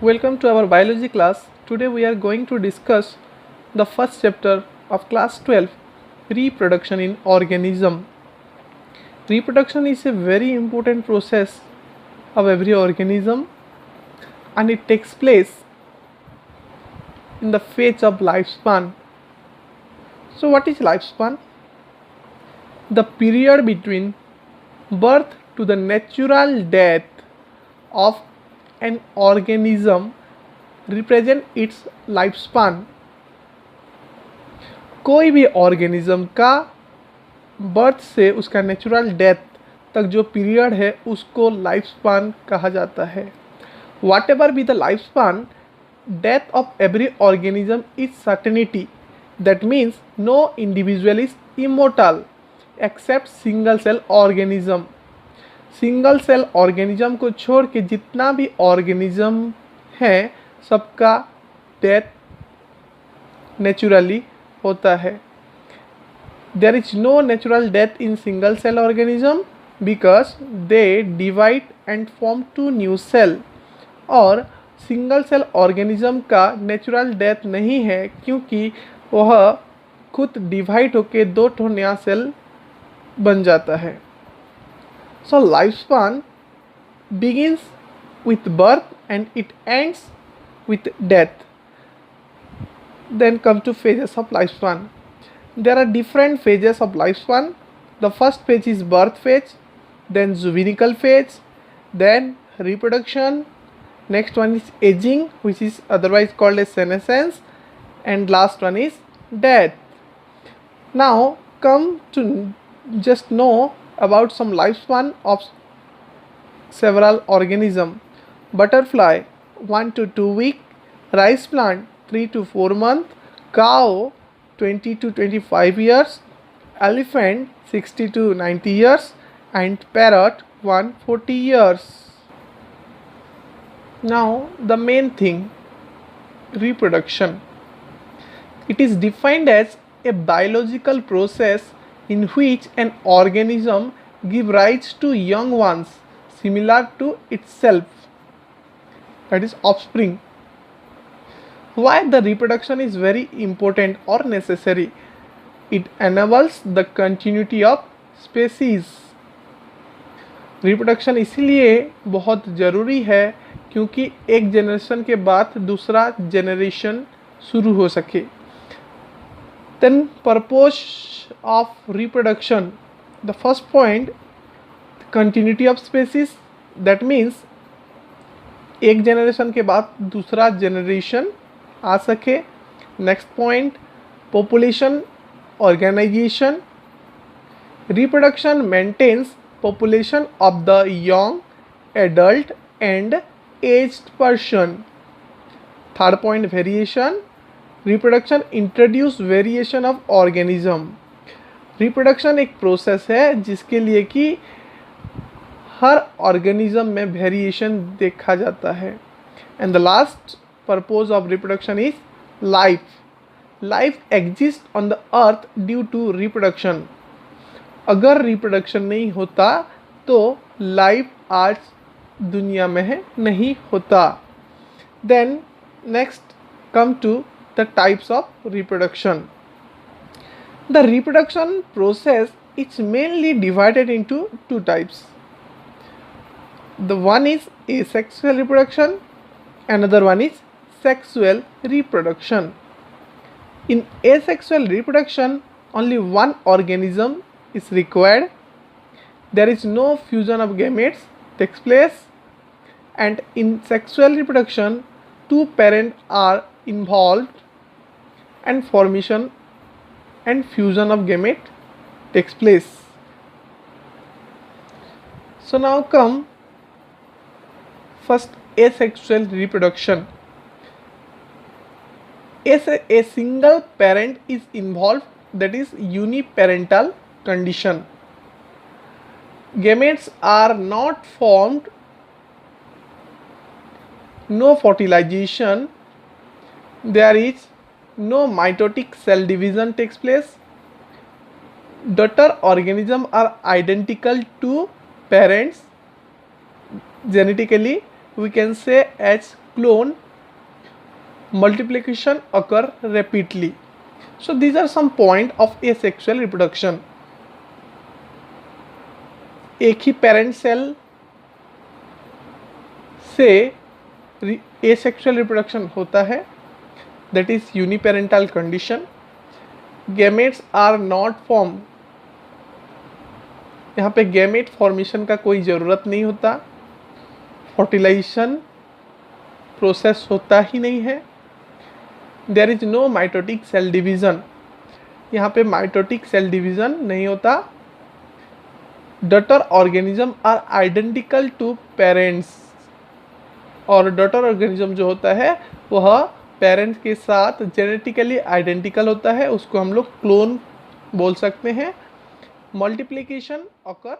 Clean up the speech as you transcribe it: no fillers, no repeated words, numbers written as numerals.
Welcome to our biology class. Today we are going to discuss the first chapter of class 12, reproduction in organism. Reproduction is a very important process of every organism and it takes place in the phase of lifespan. So what is lifespan? The period between birth to the natural death of an organism represent its lifespan. कोई भी organism का birth से उसका natural death तक जो period है उसको life span कहा जाता है. Whatever be the life span, death of every organism is certainty. That means no individual is immortal except single cell organism. Single cell organism को छोड़ के जितना भी ऑर्गेनिज्म है सबका डेथ नेचुरली होता है. There is no natural death in single cell organism because they divide and form two new cell. और सिंगल सेल ऑर्गेनिज्म का नेचुरल डेथ नहीं है क्योंकि वह खुद डिवाइड होकर दो ठो नया सेल बन जाता है. So lifespan begins with birth and it ends with death. Then come to phases of lifespan. There are different phases of lifespan. The first phase is birth phase, then juvenical phase, then reproduction. Next one is aging, which is otherwise called as senescence, and last one is death. Now come to just know about some lifespan of several organisms. Butterfly 1 to 2 week, rice plant 3 to 4 months, cow 20 to 25 years, elephant 60 to 90 years, and parrot 140 years. Now the main thing, reproduction. It is defined as a biological process in which an organism gives rise to young ones similar to itself, that is offspring. Why the reproduction is very important or necessary? It enables the continuity of species. Reproduction इसीलिए बहुत ज़रूरी है क्योंकि एक generation के बाद दूसरा generation शुरू हो सके. Then purpose of reproduction. The first point, continuity of species. That means एक जनरेशन के बाद दूसरा जनरेशन आ सके. Next point, population organisation. Reproduction maintains population of the young, adult and aged person. Third point, variation. Reproduction introduce variation of organism. Reproduction एक process है जिसके लिए कि हर ऑर्गेनिज्म में वेरिएशन देखा जाता है. And the last purpose of reproduction is life. Life exist on the earth due to reproduction. अगर रिप्रोडक्शन नहीं होता तो लाइफ आज दुनिया में नहीं होता. Then next come to the types of reproduction. The reproduction process is mainly divided into two types. The one is asexual reproduction, another one is sexual reproduction. In asexual reproduction, only one organism is required. There is no fusion of gametes takes place, and in sexual reproduction, two parents are involved and formation and fusion of gamete takes place. So now come first asexual reproduction. A single parent is involved, that is uniparental condition. Gametes are not formed, no fertilization, there is no mitotic cell division takes place. Daughter organisms are identical to parents genetically, we can say as clone, multiplication occur rapidly. So these are some point of asexual reproduction. एक ही parent cell से asexual reproduction होता है, that is uniparental condition. Gametes are not formed. यहाँ पे gamete formation का कोई ज़रूरत नहीं होता, फर्टिलाइजेशन प्रोसेस होता ही नहीं है. There is no mitotic cell division. यहाँ पे माइटोटिक सेल डिवीज़न नहीं होता. Daughter organism are identical to parents. और डॉटर ऑर्गेनिज्म जो होता है वह पेरेंट्स के साथ जेनेटिकली आइडेंटिकल होता है, उसको हम लोग क्लोन बोल सकते हैं. Multiplication occur